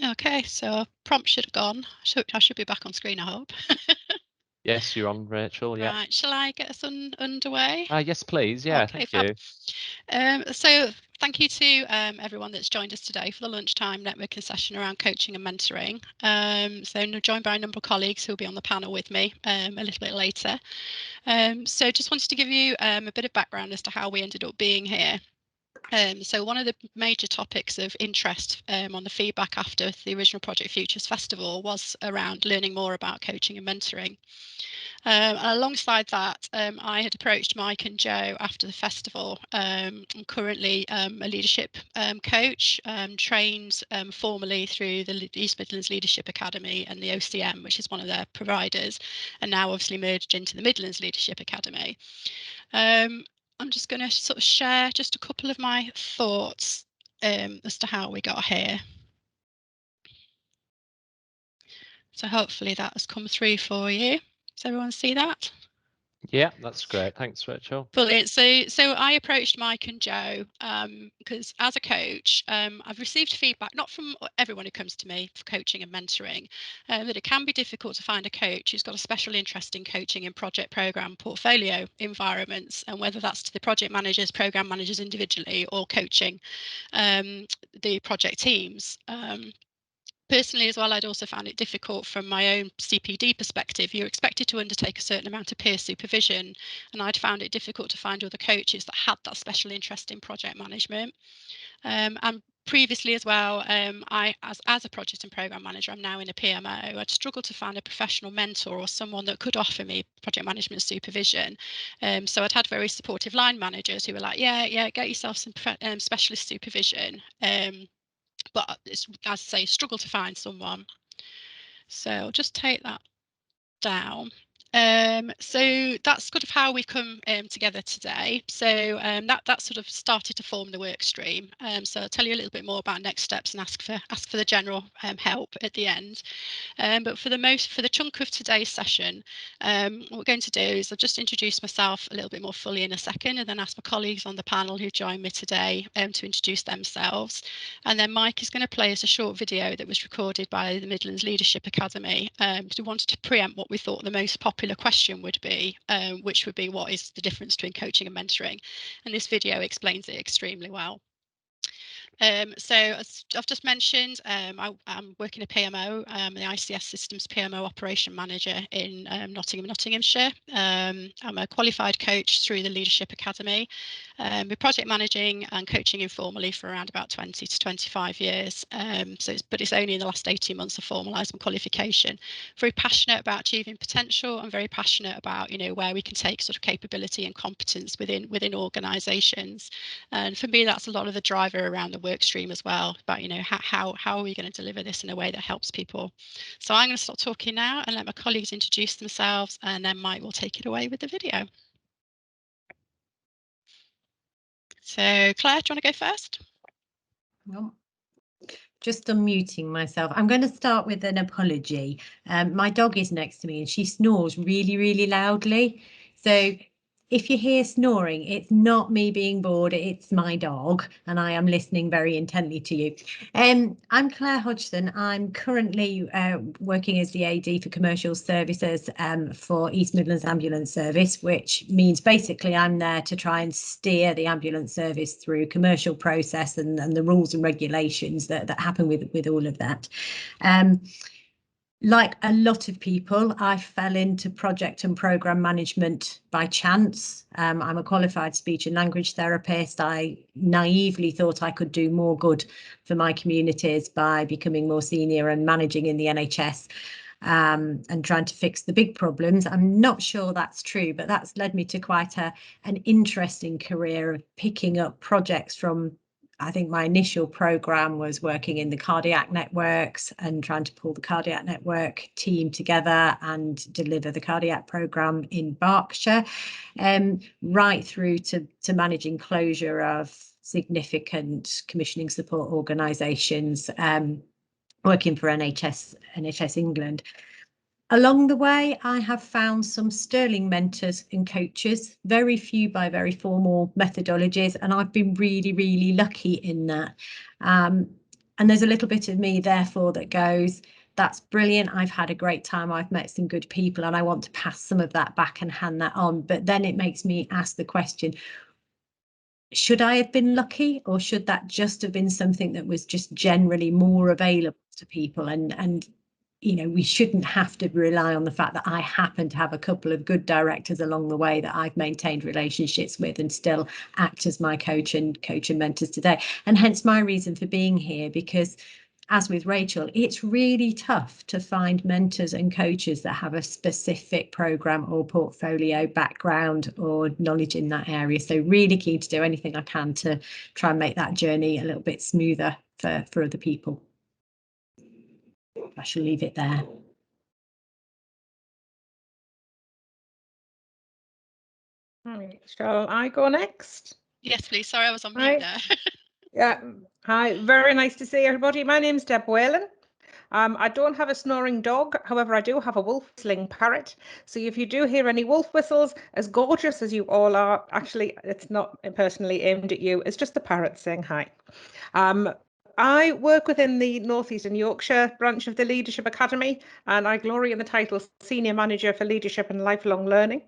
Okay, so prompt should have gone. I should be back on screen, I hope. Yes, you're on, Rachel. Yeah. Right, shall I get us underway? Yes, please. Yeah, Okay, thank fab. you. So thank you to everyone that's joined us today for the lunchtime networking session around coaching and mentoring. So I'm joined by a number of colleagues who will be on the panel with me a little bit later. So just wanted to give you a bit of background as to how we ended up being here. So one of the major topics of interest on the feedback after the original Project Futures Festival was around learning more about coaching and mentoring. And alongside that, I had approached Mike and Joe after the festival. I'm currently a leadership coach, trained formally through the East Midlands Leadership Academy and the OCM, which is one of their providers, and now obviously merged into the Midlands Leadership Academy. I'm just going to sort of share just a couple of my thoughts as to how we got here. So hopefully that has come through for you. Does everyone see that? Yeah, that's great. Thanks, Rachel. Brilliant. So I approached Mike and Joe because as a coach, I've received feedback, not from everyone who comes to me for coaching and mentoring, that it can be difficult to find a coach who's got a special interest in coaching in project, program, portfolio environments, and whether that's to the project managers, program managers individually, or coaching the project teams. Personally as well, I'd also found it difficult from my own CPD perspective. You're expected to undertake a certain amount of peer supervision, and I'd found it difficult to find other coaches that had that special interest in project management. And previously as well, as a project and program manager, I'm now in a PMO. I'd struggled to find a professional mentor or someone that could offer me project management supervision. So I'd had very supportive line managers who were like, yeah, get yourself some specialist supervision. But it's, as I say, struggle to find someone. So I'll just take that down. So that's sort of how we come together today. So that sort of started to form the work stream. So I'll tell you a little bit more about next steps and ask for the general help at the end. But for the chunk of today's session, what we're going to do is I'll just introduce myself a little bit more fully in a second, and then ask my colleagues on the panel who joined me today to introduce themselves. And then Mike is going to play us a short video that was recorded by the Midlands Leadership Academy, because we wanted to preempt what we thought the most popular question would be, which would be, what is the difference between coaching and mentoring? And this video explains it extremely well. So as I've just mentioned, I'm working at PMO, the ICS Systems PMO Operation Manager in Nottinghamshire. I'm a qualified coach through the Leadership Academy. We're project managing and coaching informally for around about 20 to 25 years. But it's only in the last 18 months I've formalised my qualification. Very passionate about achieving potential. I'm very passionate about, where we can take sort of capability and competence within organisations. And for me, that's a lot of the driver around the work stream as well, about, how are we going to deliver this in a way that helps people. So I'm going to stop talking now and let my colleagues introduce themselves, and then Mike will take it away with the video. So Claire, do you want to go first? No. Just unmuting myself. I'm going to start with an apology. My dog is next to me and she snores really, really loudly. So if you hear snoring, it's not me being bored, it's my dog, and I am listening very intently to you. I'm Claire Hodgson. I'm currently working as the AD for Commercial Services for East Midlands Ambulance Service, which means basically I'm there to try and steer the ambulance service through commercial process and the rules and regulations that happen with all of that. Like a lot of people, I fell into project and program management by chance. I'm a qualified speech and language therapist. I naively thought I could do more good for my communities by becoming more senior and managing in the NHS and trying to fix the big problems. I'm not sure that's true, but that's led me to quite an interesting career of picking up projects from, I think my initial program was working in the cardiac networks and trying to pull the cardiac network team together and deliver the cardiac program in Berkshire, right through to managing closure of significant commissioning support organisations, working for NHS England. Along the way, I have found some sterling mentors and coaches, very few by very formal methodologies, and I've been really, really lucky in that. And there's a little bit of me, therefore, that goes, that's brilliant. I've had a great time. I've met some good people and I want to pass some of that back and hand that on. But then it makes me ask the question, should I have been lucky, or should that just have been something that was just generally more available to people? And you know, we shouldn't have to rely on the fact that I happen to have a couple of good directors along the way that I've maintained relationships with and still act as my coach and mentors today. And hence my reason for being here, because as with Rachel, it's really tough to find mentors and coaches that have a specific program or portfolio background or knowledge in that area. So really keen to do anything I can to try and make that journey a little bit smoother for other people. I shall leave it there. Right, shall I go next? Yes, please. Sorry, I was on mute there. Yeah. Hi, very nice to see everybody. My name's Deb Whalen. I don't have a snoring dog, however, I do have a wolf whistling parrot. So if you do hear any wolf whistles, as gorgeous as you all are, actually, it's not personally aimed at you, it's just the parrot saying hi. I work within the North Eastern Yorkshire branch of the Leadership Academy, and I glory in the title Senior Manager for Leadership and Lifelong Learning,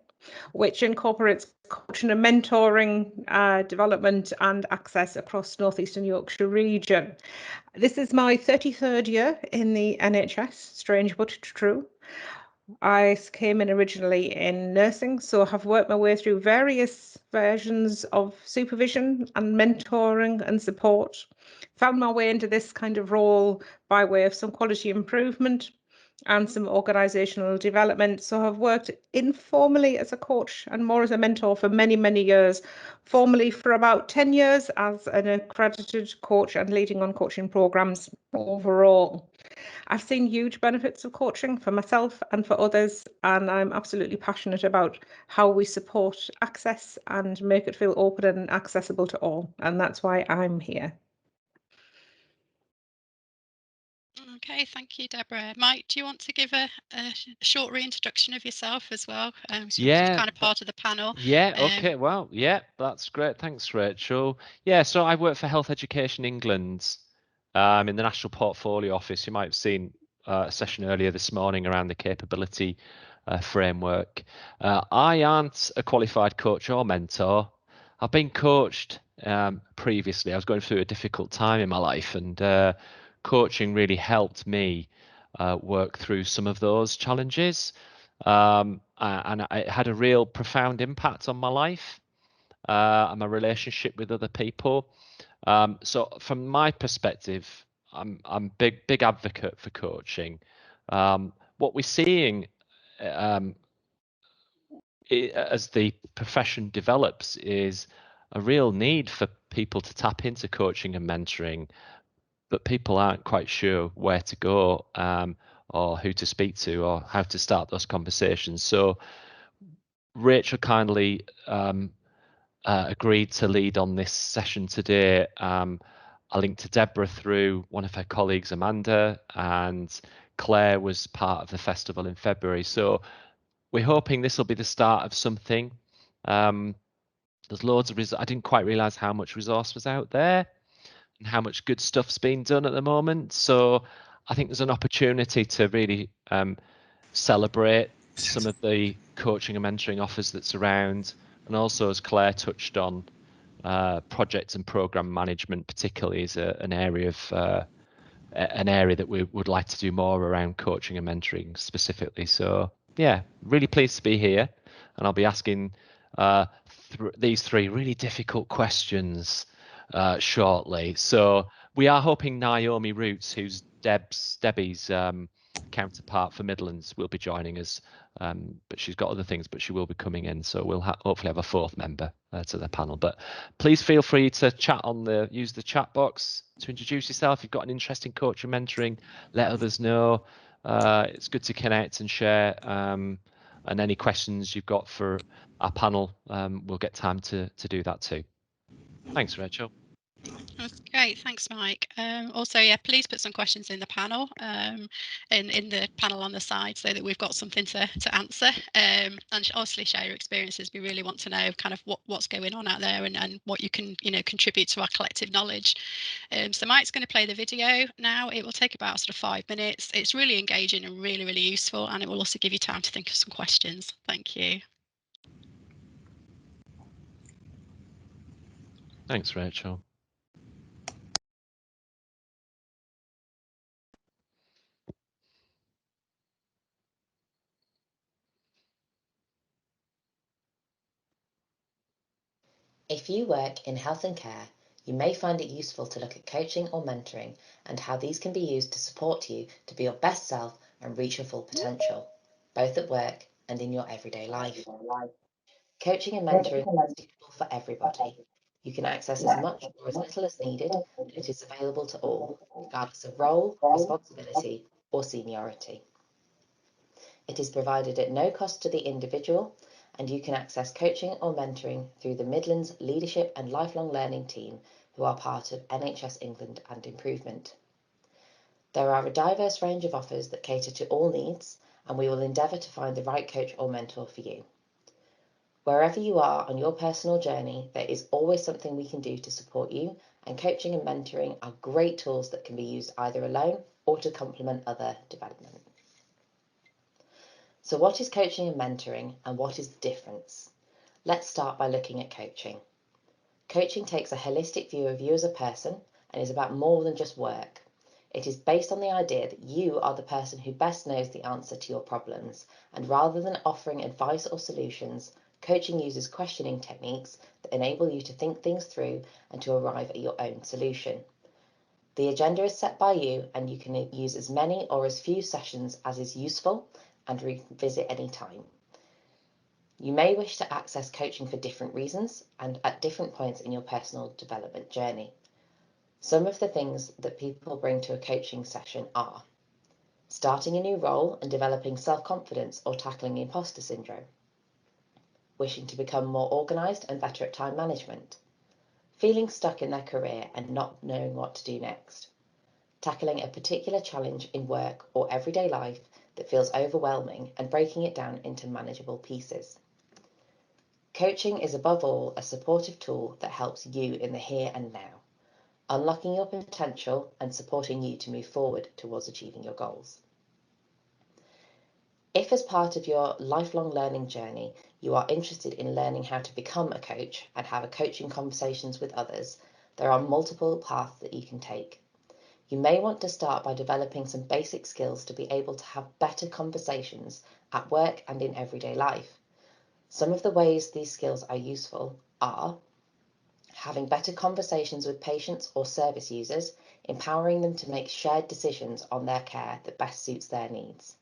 which incorporates coaching and mentoring, development and access across North Eastern Yorkshire region. This is my 33rd year in the NHS, strange but true. I came in originally in nursing, so have worked my way through various versions of supervision and mentoring and support. Found my way into this kind of role by way of some quality improvement and some organisational development. So I've worked informally as a coach and more as a mentor for many, many years. Formally for about 10 years as an accredited coach and leading on coaching programmes overall. I've seen huge benefits of coaching for myself and for others, and I'm absolutely passionate about how we support access and make it feel open and accessible to all. And that's why I'm here. Okay, thank you, Deborah. Mike, do you want to give a short reintroduction of yourself as well? So you're kind of part of the panel. Yeah, okay, well, yeah, that's great. Thanks, Rachel. Yeah, so I work for Health Education England in the National Portfolio Office. You might have seen a session earlier this morning around the capability framework. I aren't a qualified coach or mentor. I've been coached previously. I was going through a difficult time in my life, and coaching really helped me work through some of those challenges. And it had a real profound impact on my life and my relationship with other people. So from my perspective, I'm big advocate for coaching. What we're seeing as the profession develops is a real need for people to tap into coaching and mentoring, but people aren't quite sure where to go or who to speak to or how to start those conversations. So Rachel kindly agreed to lead on this session today. I linked to Deborah through one of her colleagues, Amanda, and Claire was part of the festival in February. So we're hoping this will be the start of something. There's loads of I didn't quite realize how much resource was out there and how much good stuff's being done at the moment. So I think there's an opportunity to really celebrate some of the coaching and mentoring offers that's around. And also, as Claire touched on, project and program management particularly is an area that we would like to do more around coaching and mentoring specifically. So yeah, really pleased to be here, and I'll be asking these three really difficult questions shortly. So we are hoping Naomi Roots, who's Debbie's counterpart for Midlands, will be joining us, but she's got other things, but she will be coming in, so we'll hopefully have a fourth member to the panel. But please feel free to use the chat box to introduce yourself. If you've got an interesting coach and mentoring, let others know. It's good to connect and share, and any questions you've got for our panel, we'll get time to do that too. Thanks, Rachel. That's great. Thanks, Mike. Also, yeah, please put some questions in the panel, in the panel on the side, so that we've got something to answer. And obviously share your experiences. We really want to know kind of what's going on out there, and what you can contribute to our collective knowledge. So Mike's going to play the video now. It will take about sort of 5 minutes. It's really engaging and really, really useful, and it will also give you time to think of some questions. Thank you. Thanks, Rachel. If you work in health and care, you may find it useful to look at coaching or mentoring and how these can be used to support you to be your best self and reach your full potential, both at work and in your everyday life. Coaching and mentoring is suitable for everybody. You can access as much or as little as needed, and it is available to all, regardless of role, responsibility, or seniority. It is provided at no cost to the individual, and you can access coaching or mentoring through the Midlands Leadership and Lifelong Learning team, who are part of NHS England and Improvement. There are a diverse range of offers that cater to all needs, and we will endeavour to find the right coach or mentor for you. Wherever you are on your personal journey, there is always something we can do to support you, and coaching and mentoring are great tools that can be used either alone or to complement other development. So what is coaching and mentoring, and what is the difference? Let's start by looking at coaching. Coaching takes a holistic view of you as a person and is about more than just work. It is based on the idea that you are the person who best knows the answer to your problems, and rather than offering advice or solutions, coaching uses questioning techniques that enable you to think things through and to arrive at your own solution. The agenda is set by you, and you can use as many or as few sessions as is useful and revisit any time. You may wish to access coaching for different reasons and at different points in your personal development journey. Some of the things that people bring to a coaching session are starting a new role and developing self-confidence or tackling imposter syndrome, wishing to become more organised and better at time management, feeling stuck in their career and not knowing what to do next, tackling a particular challenge in work or everyday life that feels overwhelming and breaking it down into manageable pieces. Coaching is above all a supportive tool that helps you in the here and now, unlocking your potential and supporting you to move forward towards achieving your goals. If as part of your lifelong learning journey, you are interested in learning how to become a coach and have coaching conversations with others, there are multiple paths that you can take. You may want to start by developing some basic skills to be able to have better conversations at work and in everyday life. Some of the ways these skills are useful are having better conversations with patients or service users, empowering them to make shared decisions on their care that best suits their needs.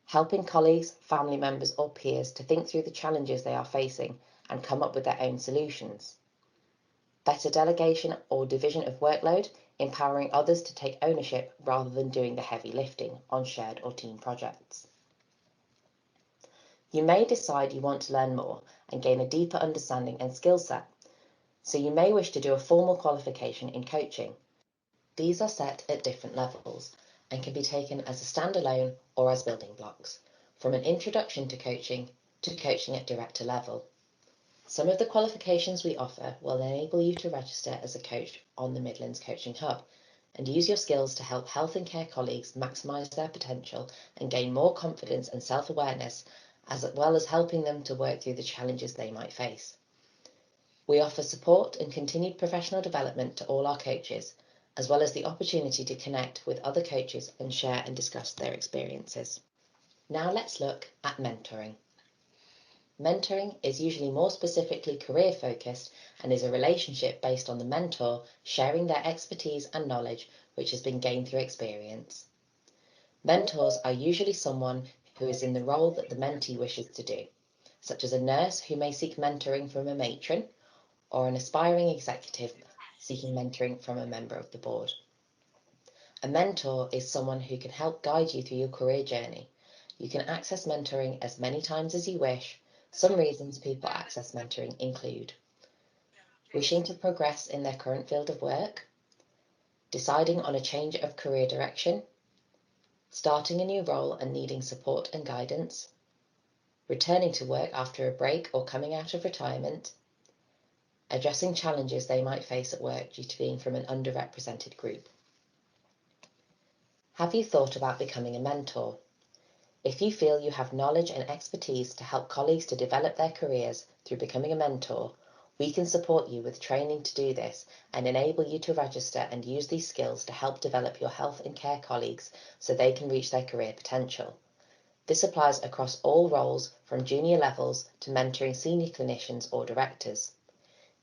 Helping colleagues, family members or peers to think through the challenges they are facing and come up with their own solutions. Better delegation or division of workload, empowering others to take ownership rather than doing the heavy lifting on shared or team projects. You may decide you want to learn more and gain a deeper understanding and skill set, so you may wish to do a formal qualification in coaching. These are set at different levels and can be taken as a standalone or as building blocks, from an introduction to coaching at director level. Some of the qualifications we offer will enable you to register as a coach on the Midlands Coaching Hub and use your skills to help health and care colleagues maximise their potential and gain more confidence and self-awareness, as well as helping them to work through the challenges they might face. We offer support and continued professional development to all our coaches, as well as the opportunity to connect with other coaches and share and discuss their experiences. Now let's look at mentoring. Mentoring is usually more specifically career focused and is a relationship based on the mentor sharing their expertise and knowledge which has been gained through experience. Mentors are usually someone who is in the role that the mentee wishes to do, such as a nurse who may seek mentoring from a matron, or an aspiring executive seeking mentoring from a member of the board. A mentor is someone who can help guide you through your career journey. You can access mentoring as many times as you wish. Some reasons people access mentoring include wishing to progress in their current field of work, deciding on a change of career direction, starting a new role and needing support and guidance, returning to work after a break or coming out of retirement, addressing challenges they might face at work due to being from an underrepresented group. Have you thought about becoming a mentor? If you feel you have knowledge and expertise to help colleagues to develop their careers through becoming a mentor, we can support you with training to do this and enable you to register and use these skills to help develop your health and care colleagues so they can reach their career potential. This applies across all roles from junior levels to mentoring senior clinicians or directors.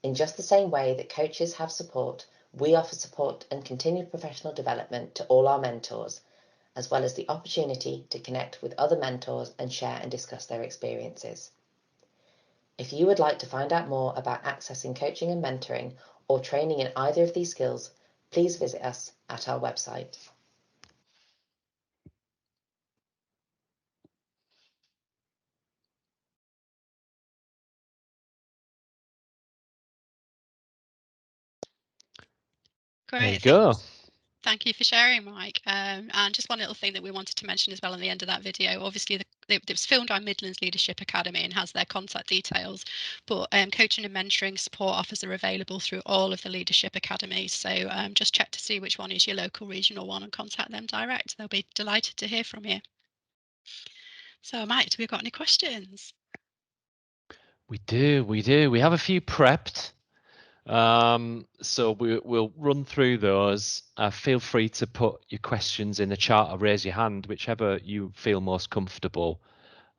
In just the same way that coaches have support, we offer support and continued professional development to all our mentors, as well as the opportunity to connect with other mentors and share and discuss their experiences. If you would like to find out more about accessing coaching and mentoring or training in either of these skills, please visit us at our website. Great. There you go. Thank you for sharing, Mike. And just one little thing that we wanted to mention as well on the end of that video. Obviously, it was filmed by Midlands Leadership Academy and has their contact details. But coaching and mentoring support offers are available through all of the leadership academies. So just check to see which one is your local regional one and contact them direct. They'll be delighted to hear from you. So, Mike, have we got any questions? We do. We have a few prepped. So we'll run through those. Feel free to put your questions in the chat or raise your hand, whichever you feel most comfortable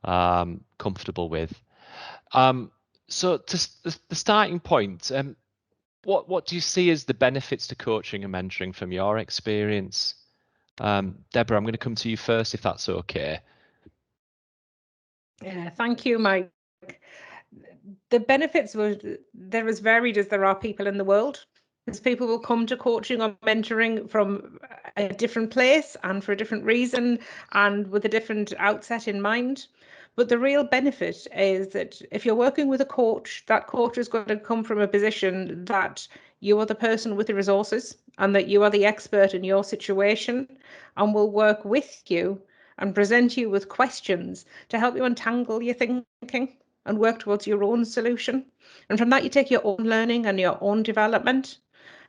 with. So the starting point, what do you see as the benefits to coaching and mentoring from your experience? Deborah, I'm going to come to you first, if that's okay. Yeah, thank you, Mike. The benefits they're as varied as there are people in the world. Because people will come to coaching or mentoring from a different place and for a different reason and with a different outset in mind. But the real benefit is that if you're working with a coach, that coach is going to come from a position that you are the person with the resources and that you are the expert in your situation and will work with you and present you with questions to help you untangle your thinking and work towards your own solution. And from that, you take your own learning and your own development.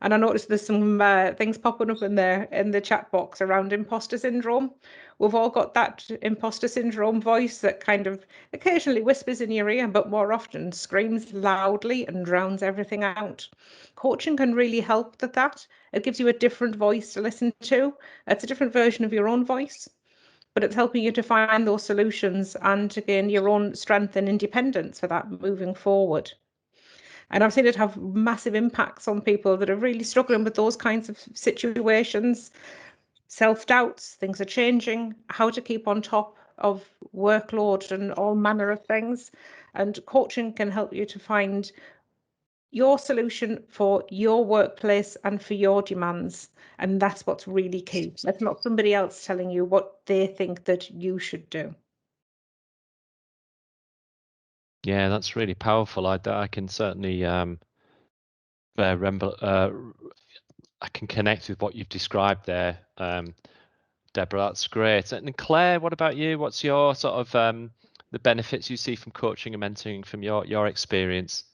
And I noticed there's some things popping up in the chat box around imposter syndrome. We've all got that imposter syndrome voice that kind of occasionally whispers in your ear, but more often screams loudly and drowns everything out. Coaching can really help with that. It gives you a different voice to listen to. It's a different version of your own voice, but it's helping you to find those solutions and to gain your own strength and independence for that moving forward. And I've seen it have massive impacts on people that are really struggling with those kinds of situations, self-doubts, things are changing, how to keep on top of workload and all manner of things. And coaching can help you to find your solution for your workplace and for your demands. And that's what's really key. That's not somebody else telling you what they think that you should do. Yeah, that's really powerful. I can certainly remember. I can connect with what you've described there, Deborah. That's great. And Claire, what about you? What's your sort of the benefits you see from coaching and mentoring from your experience?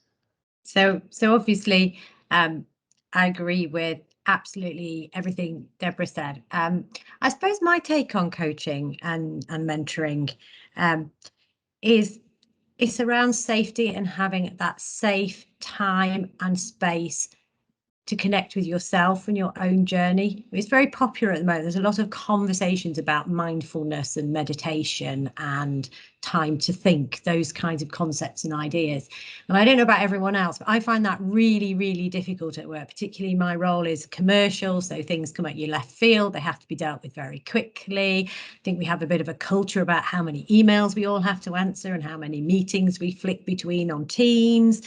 So obviously, I agree with absolutely everything Deborah said. I suppose my take on coaching and mentoring is it's around safety and having that safe time and space to connect with yourself and your own journey. It's very popular at the moment. There's a lot of conversations about mindfulness and meditation and time to think, those kinds of concepts and ideas. And I don't know about everyone else, but I find that really, really difficult at work. Particularly my role is commercial, so things come at you left field. They have to be dealt with very quickly. I think we have a bit of a culture about how many emails we all have to answer and how many meetings we flick between on Teams.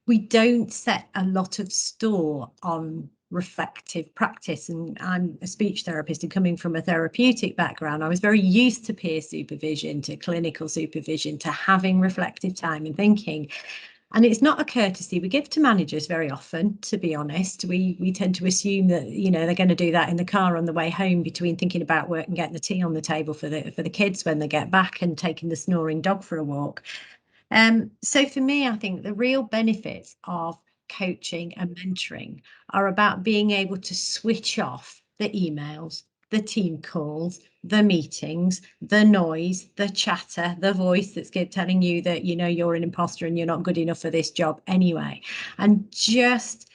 We don't set a lot of store on reflective practice, and I'm a speech therapist, and coming from a therapeutic background, I was very used to peer supervision, to clinical supervision, to having reflective time and thinking. And it's not a courtesy we give to managers very often, to be honest. We tend to assume that, you know, they're going to do that in the car on the way home, between thinking about work and getting the tea on the table for the kids when they get back, and taking the snoring dog for a walk. So for me, I think the real benefits of coaching and mentoring are about being able to switch off the emails, the team calls, the meetings, the noise, the chatter, the voice that's telling you that, you know, you're an imposter and you're not good enough for this job anyway, and just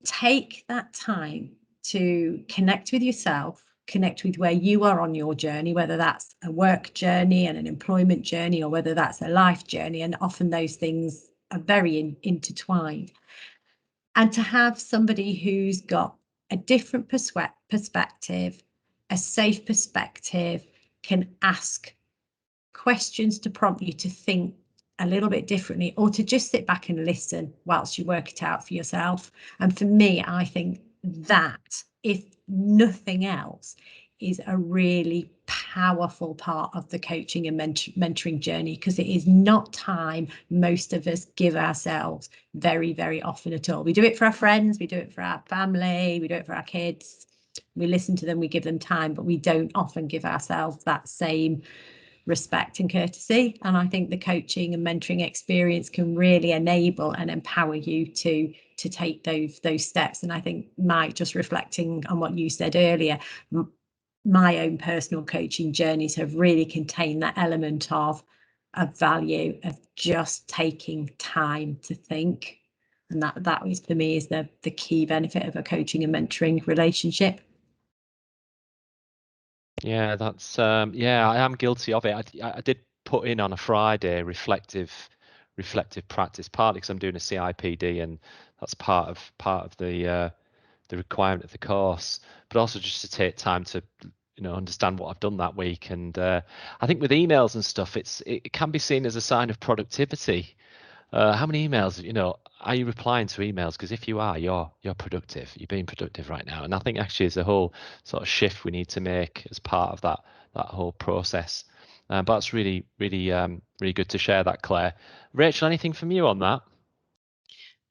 take that time to connect with yourself, connect with where you are on your journey, whether that's a work journey and an employment journey, or whether that's a life journey. And often those things are very intertwined. And to have somebody who's got a different perspective, a safe perspective, can ask questions to prompt you to think a little bit differently, or to just sit back and listen whilst you work it out for yourself. And for me, I think that, if nothing else, is a really powerful part of the coaching and mentoring journey, because it is not time most of us give ourselves very, very often at all. We do it for our friends, we do it for our family, we do it for our kids. We listen to them, we give them time, but we don't often give ourselves that same respect and courtesy. And I think the coaching and mentoring experience can really enable and empower you to take those steps. And I think, Mike, just reflecting on what you said earlier, my own personal coaching journeys have really contained that element of value of just taking time to think. And that is, for me, is the key benefit of a coaching and mentoring relationship. Yeah, that's yeah, I am guilty of it. I did put in on a Friday reflective practice, partly because I'm doing a CIPD, and that's part of the requirement of the course, but also just to take time to, you know, understand what I've done that week. And I think with emails and stuff, it can be seen as a sign of productivity. How many emails, you know, are you replying to emails? Because if you are, you're productive. You're being productive right now. And I think actually it's a whole sort of shift we need to make as part of that whole process. But that's really really good to share that, Claire. Rachel, anything from you on that?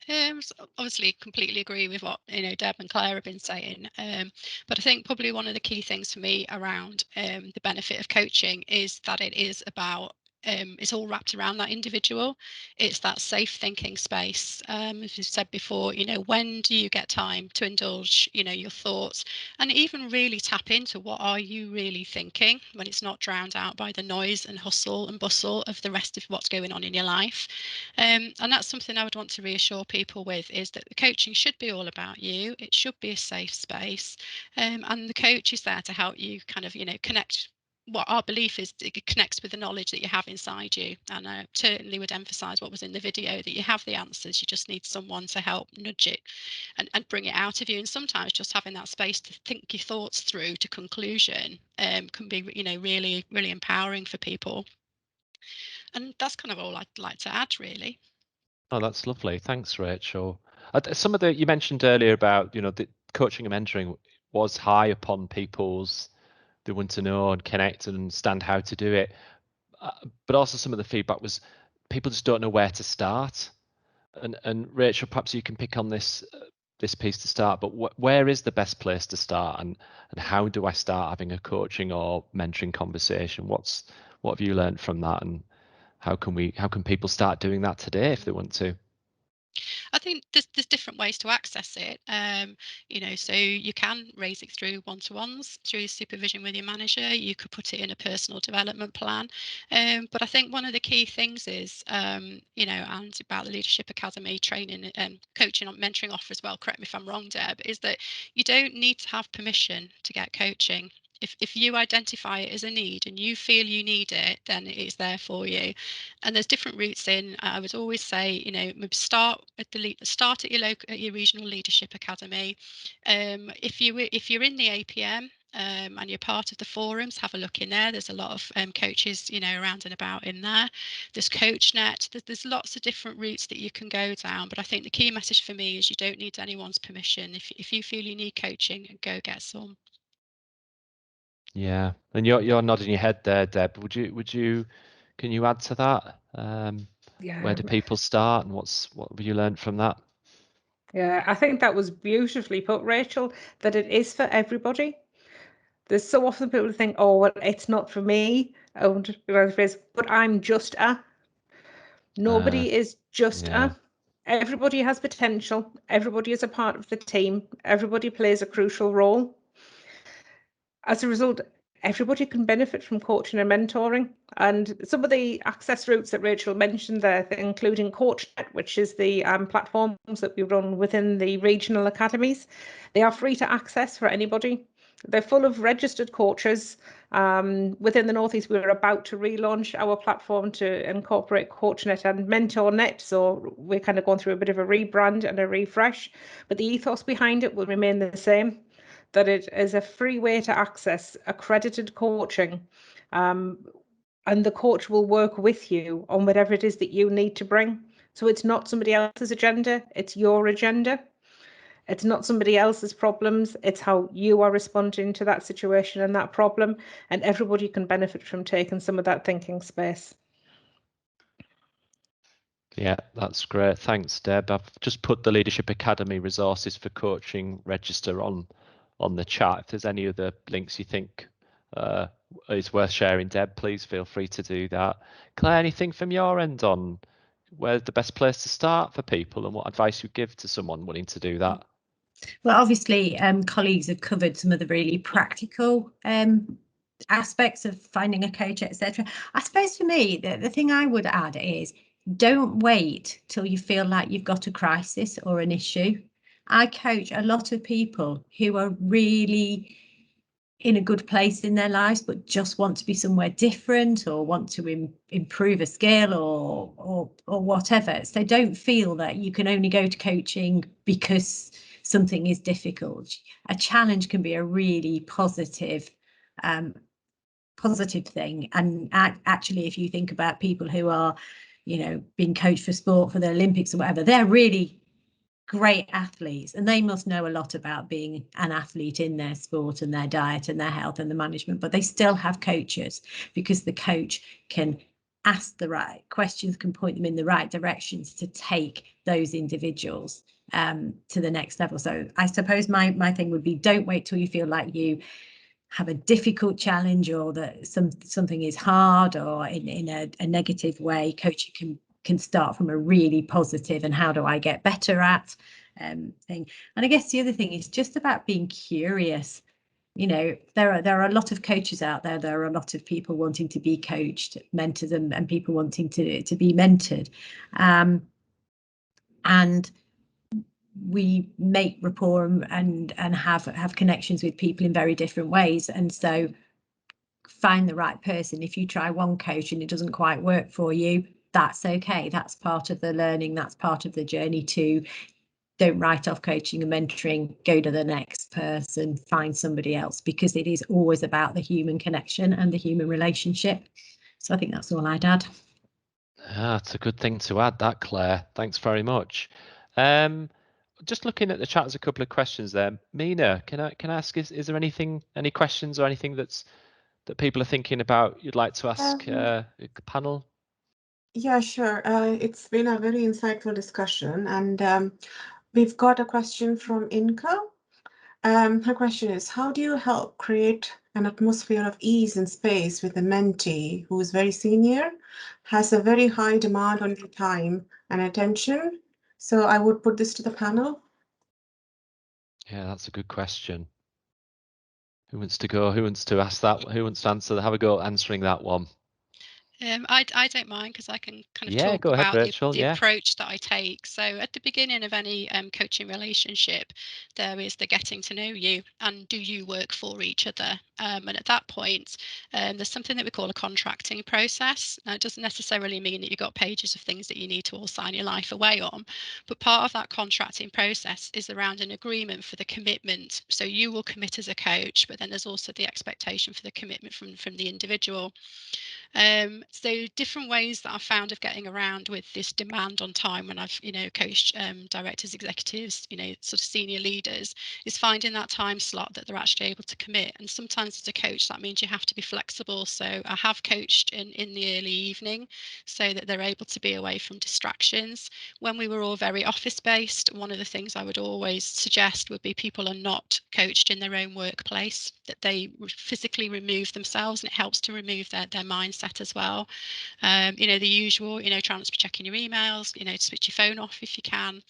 So obviously completely agree with what, you know, Deb and Claire have been saying, but I think probably one of the key things for me around the benefit of coaching is that it is about it's all wrapped around that individual. It's that safe thinking space. As you said before, you know, when do you get time to indulge, you know, your thoughts, and even really tap into what are you really thinking, when it's not drowned out by the noise and hustle and bustle of the rest of what's going on in your life. And that's something I would want to reassure people with, is that the coaching should be all about you. It should be a safe space, and the coach is there to help you kind of, you know, connect. What our belief is, it connects with the knowledge that you have inside you. And I certainly would emphasize what was in the video, that you have the answers, you just need someone to help nudge it and bring it out of you. And sometimes just having that space to think your thoughts through to conclusion can be, you know, really, really empowering for people. And that's kind of all I'd like to add, really. Oh, that's lovely. Thanks, Rachel. Some of the you mentioned earlier about, you know, the coaching and mentoring was high upon people's, they want to know and connect and understand how to do it. But also some of the feedback was people just don't know where to start. And Rachel, perhaps you can pick on this piece to start. But where is the best place to start, and how do I start having a coaching or mentoring conversation? What have you learned from that, and how can people start doing that today if they want to? I think there's different ways to access it. You know, so you can raise it through one-to-ones, through supervision with your manager. You could put it in a personal development plan. But I think one of the key things is, you know, and about the Leadership Academy training and coaching on mentoring offer as well, correct me if I'm wrong, Deb, is that you don't need to have permission to get coaching. If you identify it as a need and you feel you need it, then it's there for you. And there's different routes in. I would always say, you know, maybe start at your local, at your regional leadership academy. If you're in the APM, and you're part of the forums, have a look in there. There's a lot of coaches, you know, around and about in there. There's CoachNet. There's lots of different routes that you can go down. But I think the key message for me is you don't need anyone's permission. If you feel you need coaching, go get some. Yeah, and you're nodding your head there, Deb. Can you add to that? Yeah. Where do people start, and what have you learned from that? Yeah, I think that was beautifully put, Rachel, that it is for everybody. There's so often people think, oh, well, it's not for me, but I'm just a. Nobody is just yeah. a. Everybody has potential. Everybody is a part of the team. Everybody plays a crucial role. As a result, everybody can benefit from coaching and mentoring. And some of the access routes that Rachel mentioned there, including CoachNet, which is the platforms that we run within the regional academies, they are free to access for anybody. They're full of registered coaches. Within the Northeast, we're about to relaunch our platform to incorporate CoachNet and MentorNet. So we're kind of going through a bit of a rebrand and a refresh, but the ethos behind it will remain the same, that it is a free way to access accredited coaching. And the coach will work with you on whatever it is that you need to bring. So it's not somebody else's agenda, it's your agenda. It's not somebody else's problems, it's how you are responding to that situation and that problem. And everybody can benefit from taking some of that thinking space. Yeah, that's great. Thanks, Deb. I've just put the Leadership Academy resources for coaching register on the chat. If there's any other links you think is worth sharing, Deb, please feel free to do that. Claire, anything from your end on where's the best place to start for people, and what advice you give to someone wanting to do that? Well, obviously, colleagues have covered some of the really practical aspects of finding a coach, etc. I suppose for me, the thing I would add is don't wait till you feel like you've got a crisis or an issue. I coach a lot of people who are really in a good place in their lives, but just want to be somewhere different or want to improve a skill or whatever. So don't feel that you can only go to coaching because something is difficult. A challenge can be a really positive thing. And actually, if you think about people who are, being coached for sport, for the Olympics or whatever, they're really great athletes, and they must know a lot about being an athlete in their sport and their diet and their health and the management, but they still have coaches, because the coach can ask the right questions, can point them in the right directions to take those individuals to the next level. So I suppose my thing would be, don't wait till you feel like you have a difficult challenge or that something is hard or in a negative way. Coaching can start from a really positive and how do I get better at thing. And I guess the other thing is just about being curious. There are a lot of coaches out there. There are a lot of people wanting to be coached, mentors, and people wanting to be mentored. And we make rapport and have connections with people in very different ways. And so find the right person. If you try one coach and it doesn't quite work for you, that's okay. That's part of the learning. That's part of the journey too. Don't write off coaching and mentoring. Go to the next person, find somebody else, because it is always about the human connection and the human relationship. So I think that's all I'd add. That's a good thing to add, that, Claire. Thanks very much. Just looking at the chat, there's a couple of questions there. Mina, can I ask, is there any questions or anything that people are thinking about you'd like to ask the panel? Yeah, sure. It's been a very insightful discussion, and we've got a question from Inka. Her question is, how do you help create an atmosphere of ease and space with a mentee who is very senior, has a very high demand on your time and attention? So I would put this to the panel. Yeah, that's a good question. Who wants to go? Who wants to ask that? Who wants to answer? Have a go answering that one. I don't mind, because I can kind of talk go ahead, about Rachel. the approach that I take. So at the beginning of any coaching relationship, there is the getting to know you and do you work for each other. And at that point, there's something that we call a contracting process. Now, it doesn't necessarily mean that you've got pages of things that you need to all sign your life away on, but part of that contracting process is around an agreement for the commitment. So you will commit as a coach, but then there's also the expectation for the commitment from the individual. So different ways that I've found of getting around with this demand on time when I've, coached directors, executives, sort of senior leaders, is finding that time slot that they're actually able to commit. And sometimes sometimes as a coach, that means you have to be flexible. So I have coached in the early evening so that they're able to be away from distractions. When we were all very office-based, one of the things I would always suggest would be people are not coached in their own workplace, that they physically remove themselves, and it helps to remove their mindset as well. You know, the usual, you know, try not to be checking your emails, you know, switch your phone off if you can.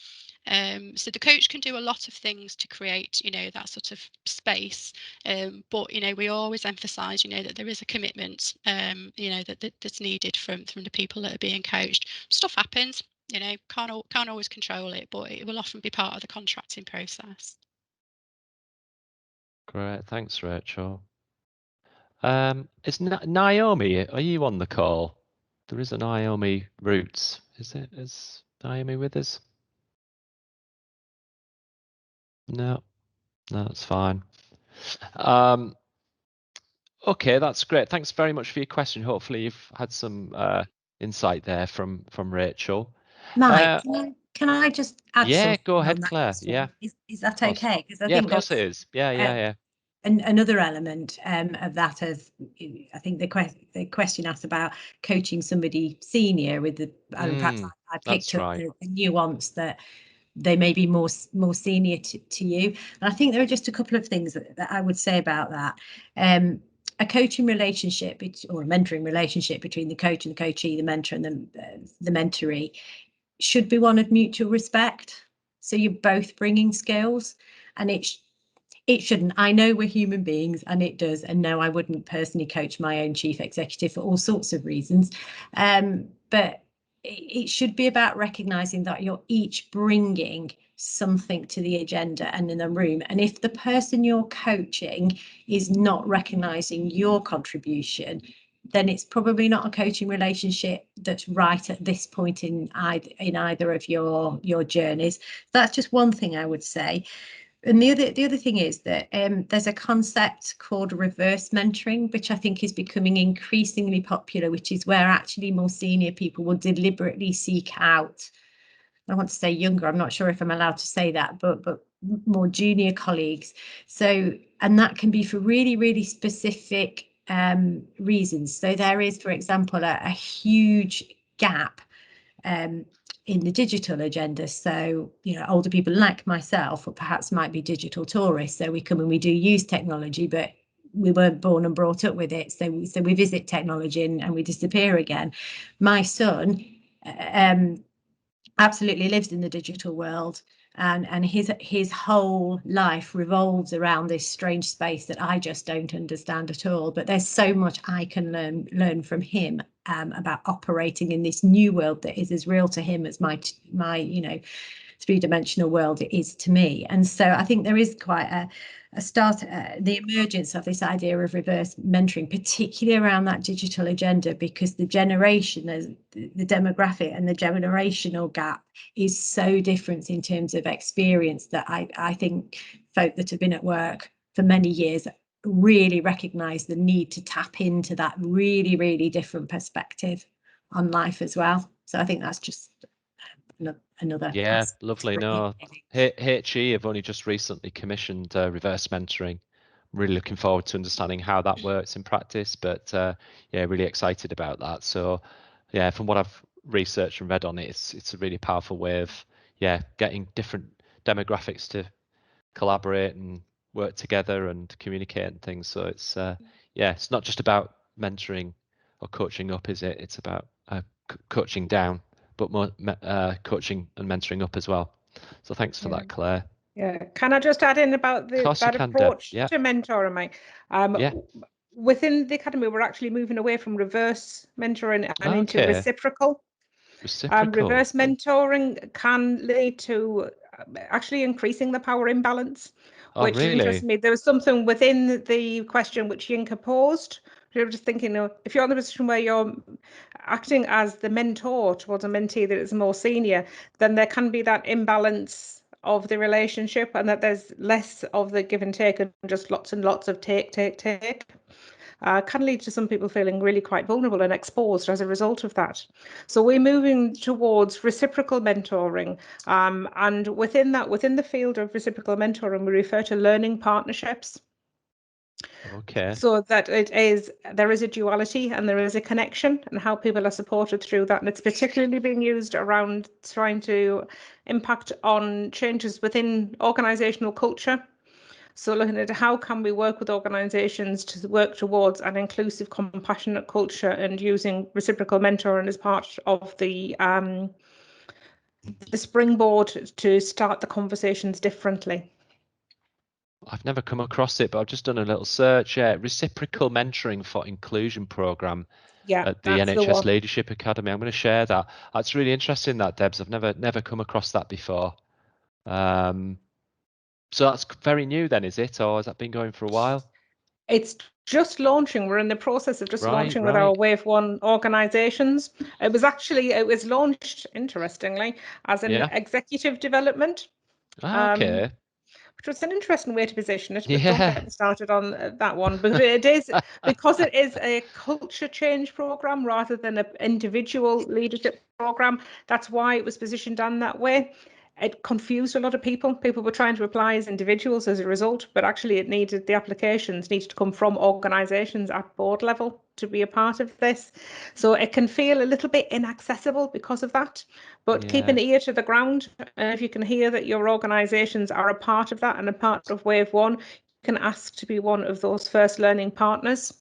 So the coach can do a lot of things to create, you know, that sort of space. But, you know, we always emphasize, you know, that there is a commitment, you know, that's needed from the people that are being coached. Stuff happens, you know, can't always control it, but it will often be part of the contracting process. Great, thanks, Rachel. Is Naomi, are you on the call? There is a Naomi Roots. Is Naomi with us? No, that's fine. Okay, that's great. Thanks very much for your question. Hopefully you've had some insight there from Rachel. Mike, can I just add yeah, something go on ahead, that Claire. question? Yeah, Is that course. okay? Because I Yeah, think of course it is. Yeah. Another element of that, as I think the question asked about coaching somebody senior with the, and perhaps I picked That's up right. the nuance that they may be more senior to you. And I think there are just a couple of things that I would say about that. A coaching relationship or a mentoring relationship between the coach and the coachee, the mentor and the mentoree, should be one of mutual respect. So you're both bringing skills, and it shouldn't. I know we're human beings, and it does. And no, I wouldn't personally coach my own chief executive for all sorts of reasons. But it should be about recognizing that you're each bringing something to the agenda and in the room. And if the person you're coaching is not recognizing your contribution, then it's probably not a coaching relationship that's right at this point in either of your journeys. That's just one thing I would say. And the other thing is that there's a concept called reverse mentoring, which I think is becoming increasingly popular, which is where actually more senior people will deliberately seek out, I want to say younger, I'm not sure if I'm allowed to say that, but more junior colleagues. So, and that can be for really, really specific reasons. So there is, for example, a huge gap in the digital agenda. So, you know, older people like myself, or perhaps might be digital tourists. So we come and we do use technology, but we weren't born and brought up with it. So we visit technology and we disappear again. My son absolutely lives in the digital world, and his whole life revolves around this strange space that I just don't understand at all. But there's so much I can learn from him about operating in this new world that is as real to him as my you know, three-dimensional world it is to me. And so I think there is quite a start, the emergence of this idea of reverse mentoring, particularly around that digital agenda, because the generation, the demographic and the generational gap is so different in terms of experience that I think folk that have been at work for many years really recognise the need to tap into that really, really different perspective on life as well. So I think that's just another. Yeah, lovely. No, HE have only just recently commissioned reverse mentoring. I'm really looking forward to understanding how that works in practice, but yeah, really excited about that. So yeah, from what I've researched and read on it, it's a really powerful way of getting different demographics to collaborate and work together and communicate and things. So it's it's not just about mentoring or coaching up, is it? It's about coaching down, but more coaching and mentoring up as well. So thanks for that, Claire. Yeah, can I just add in about that approach to mentoring, Mike? Within the academy, we're actually moving away from reverse mentoring and into reciprocal. Reverse mentoring can lead to actually increasing the power imbalance, which interests me. There was something within the question which Yinka posed. We were just thinking, if you're in the position where you're acting as the mentor towards a mentee that is more senior, then there can be that imbalance of the relationship, and that there's less of the give and take and just lots and lots of take. Can lead to some people feeling really quite vulnerable and exposed as a result of that. So we're moving towards reciprocal mentoring, and within the field of reciprocal mentoring, we refer to learning partnerships. Okay. So that there is a duality and there is a connection, and how people are supported through that. And it's particularly being used around trying to impact on changes within organisational culture. So looking at how can we work with organisations to work towards an inclusive, compassionate culture, and using reciprocal mentoring as part of the springboard to start the conversations differently. I've never come across it, but I've just done a little search. Yeah, Reciprocal Mentoring for Inclusion program Yeah, at the that's the NHS one. Leadership Academy. I'm going to share that. That's really interesting, that, Debs. I've never come across that before. So that's very new then, is it? Or has that been going for a while? It's just launching. We're in the process of just launching with our Right. Wave 1 organisations. It was launched, interestingly, as an Yeah. executive development. Okay. Which was an interesting way to position it, but Yeah. don't get me started on that one. But it is, because it is a culture change program rather than an individual leadership program. That's why it was positioned on that way. It confused a lot of people. People were trying to apply as individuals as a result, but actually the applications needed to come from organisations at board level to be a part of this. So it can feel a little bit inaccessible because of that, but keep an ear to the ground. And if you can hear that your organisations are a part of that and a part of Wave 1, you can ask to be one of those first learning partners,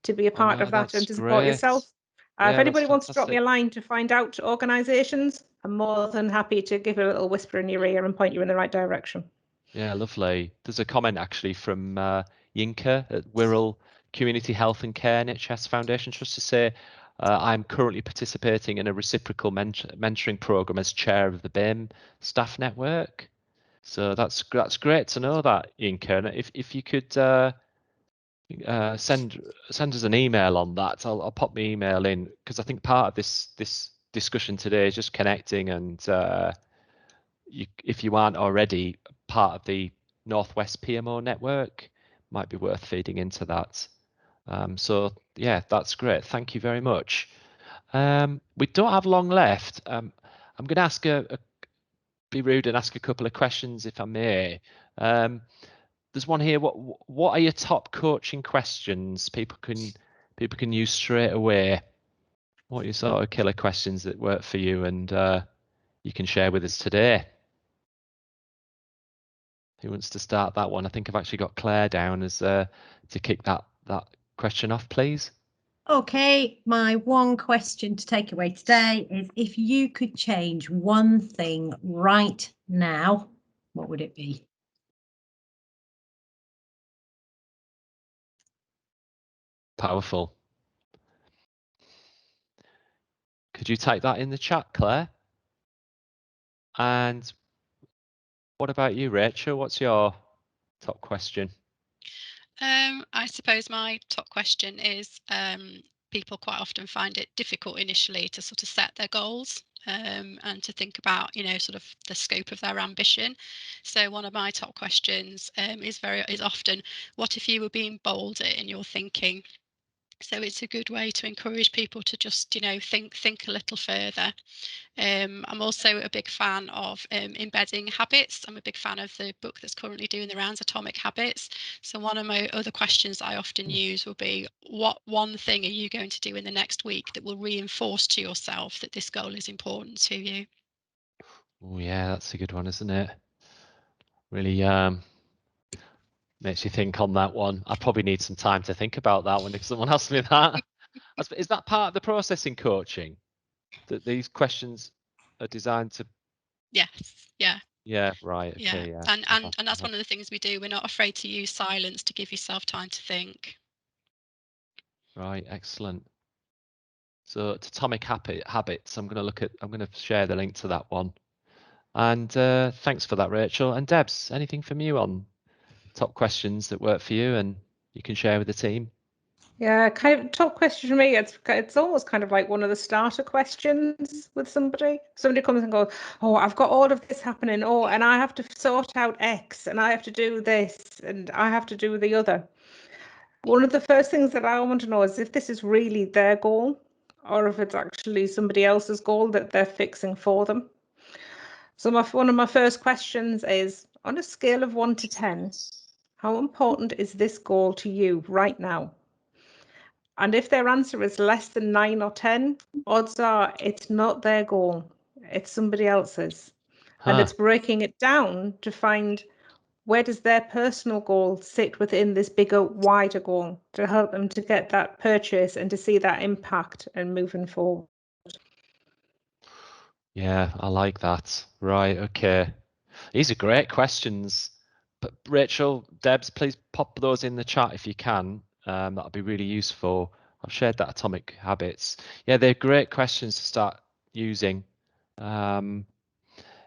to be a part of that and to support yourself. If anybody wants to drop me a line to find out organisations, I'm more than happy to give a little whisper in your ear and point you in the right direction. Yeah, lovely. There's a comment actually from Yinka at Wirral Community Health and Care NHS Foundation Trust to say, I'm currently participating in a reciprocal mentoring program as chair of the BIM staff network. So that's great to know that, Yinka. And if you could send us an email on that, I'll pop my email in, because I think part of this discussion today is just connecting, and if you aren't already part of the Northwest PMO network, might be worth feeding into that. So yeah, that's great. Thank you very much. We don't have long left. I'm going to ask be rude and ask a couple of questions, if I may. There's one here. What are your top coaching questions people can use straight away? What are your sort of killer questions that work for you and you can share with us today? Who wants to start that one? I think I've actually got Claire down as to kick that question off, please. Okay, my one question to take away today is, if you could change one thing right now, what would it be? Powerful. Could you type that in the chat, Claire? And what about you, Rachel? What's your top question? I suppose my top question is, people quite often find it difficult initially to sort of set their goals and to think about, sort of the scope of their ambition. So one of my top questions is often, what if you were being bolder in your thinking? So it's a good way to encourage people to just, think a little further. I'm also a big fan of embedding habits. I'm a big fan of the book that's currently doing the rounds, Atomic Habits. So one of my other questions I often use will be, what one thing are you going to do in the next week that will reinforce to yourself that this goal is important to you? Oh yeah, that's a good one, isn't it? Really makes you think on that one. I probably need some time to think about that one if someone asks me that. Is that part of the process in coaching? That these questions are designed to... Yes, yeah. Yeah, right. Okay, Yeah. yeah. And that's one of the things we do. We're not afraid to use silence to give yourself time to think. Right, excellent. So Atomic Habits, I'm going to share the link to that one. And thanks for that, Rachel. And Debs, anything from you on top questions that work for you and you can share with the team? Yeah, kind of top question for me. It's almost kind of like one of the starter questions with somebody. Somebody comes and goes, "Oh, I've got all of this happening. Oh, and I have to sort out X, and I have to do this, and I have to do the other." One of the first things that I want to know is if this is really their goal, or if it's actually somebody else's goal that they're fixing for them. So one of my first questions is, on a scale of 1 to 10, How important is this goal to you right now? And if their answer is less than 9 or 10, odds are it's not their goal, it's somebody else's. And it's breaking it down to find where does their personal goal sit within this bigger, wider goal to help them to get that purchase and to see that impact and moving forward. Yeah, I like that. Right, okay. These are great questions. But Rachel, Debs, please pop those in the chat if you can. That'll be really useful. I've shared that Atomic Habits. Yeah, they're great questions to start using.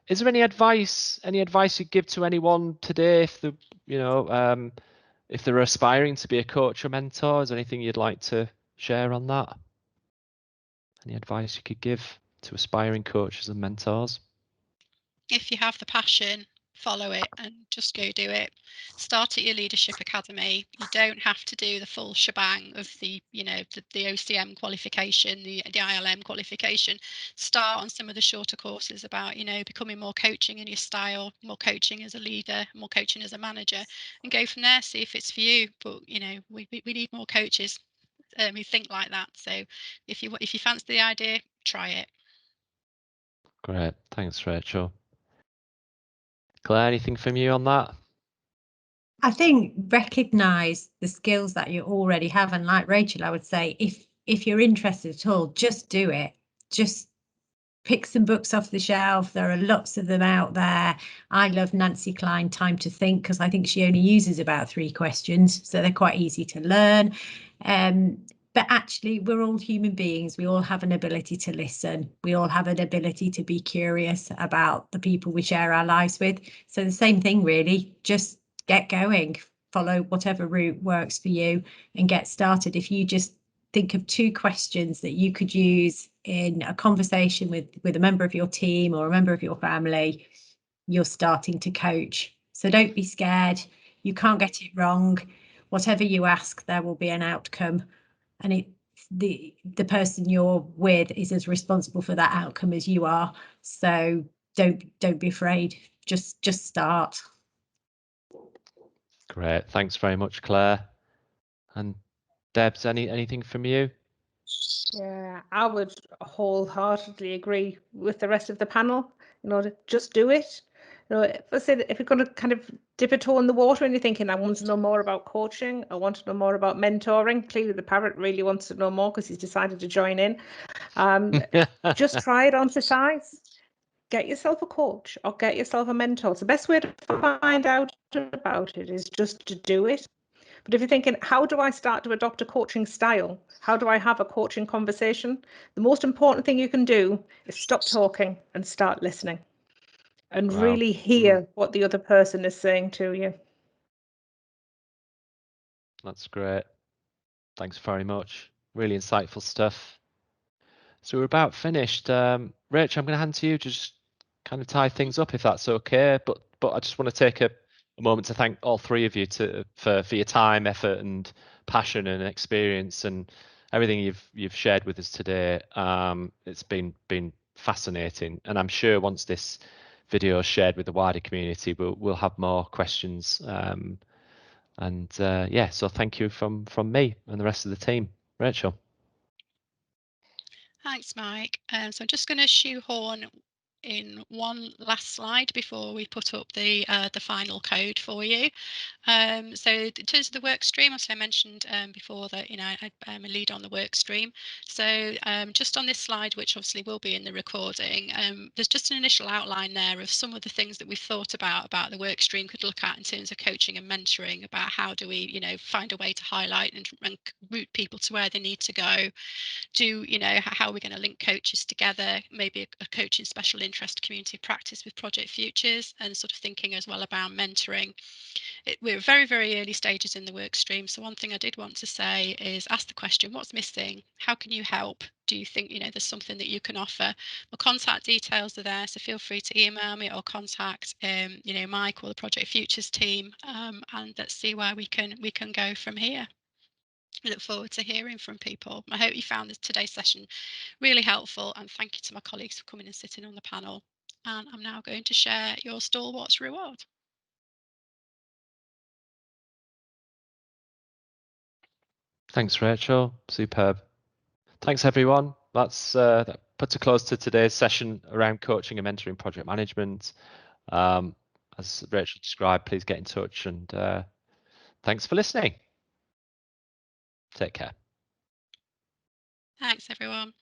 Is there any advice you'd give to anyone today if if they're aspiring to be a coach or mentor? Is there anything you'd like to share on that? Any advice you could give to aspiring coaches and mentors? If you have the passion, follow it and just go do it. Start at your leadership academy. You don't have to do the full shebang of the OCM qualification, the ILM qualification. Start on some of the shorter courses about becoming more coaching in your style, more coaching as a leader, more coaching as a manager, and go from there. See if it's for you. But we need more coaches who think like that. So if you fancy the idea, try it. Great, thanks, Rachel. Claire, anything from you on that? I think recognise the skills that you already have, and like Rachel, I would say if you're interested at all, just do it. Just pick some books off the shelf. There are lots of them out there. I love Nancy Klein Time to Think because I think she only uses about 3 questions, so they're quite easy to learn. But actually, we're all human beings. We all have an ability to listen. We all have an ability to be curious about the people we share our lives with. So the same thing, really, just get going, follow whatever route works for you and get started. If you just think of 2 questions that you could use in a conversation with a member of your team or a member of your family, you're starting to coach. So don't be scared. You can't get it wrong. Whatever you ask, there will be an outcome, and the person you're with is as responsible for that outcome as you are. So don't be afraid. Just start. Great, thanks very much, Claire. And Debs, anything from you? Yeah, I would wholeheartedly agree with the rest of the panel. Just do it. If I said if you're going to kind of dip a toe in the water and you're thinking, I want to know more about coaching, I want to know more about mentoring. Clearly, the parrot really wants to know more because he's decided to join in. Just try it on for size. Get yourself a coach or get yourself a mentor. It's the best way to find out about it is just to do it. But if you're thinking, how do I start to adopt a coaching style? How do I have a coaching conversation? The most important thing you can do is stop talking and start listening and really hear what the other person is saying to you. That's great. Thanks very much. Really insightful stuff. So we're about finished. Rach, I'm going to hand to you to just kind of tie things up if that's okay. But I just want to take a moment to thank all 3 of you for your time, effort, and passion and experience and everything you've shared with us today. It's been fascinating, and I'm sure once this video is shared with the wider community, we'll have more questions. Yeah, so thank you from me and the rest of the team. Rachel. Thanks, Mike. So I'm just going to shoehorn in one last slide before we put up the final code for you. So in terms of the work stream, as I mentioned before, that I'm a lead on the work stream. So just on this slide, which obviously will be in the recording, there's just an initial outline there of some of the things that we've thought about the work stream could look at in terms of coaching and mentoring, about how do we find a way to highlight and route people to where they need to go. How are we going to link coaches together, maybe a coaching special interest community practice with project futures, and sort of thinking as well about mentoring. We're very, very early stages in the work stream. So one thing I did want to say is ask the question, what's missing? How can you help? Do you think there's something that you can offer? My contact details are there, so feel free to email me or contact Mike or the project futures team, and let's see where we can go from here. I look forward to hearing from people. I hope you found today's session really helpful, and thank you to my colleagues for coming and sitting on the panel. And I'm now going to share your Stalwarts reward. Thanks, Rachel. Superb. Thanks, everyone. That puts a close to today's session around coaching and mentoring project management. As Rachel described, please get in touch, and thanks for listening. Take care. Thanks, everyone.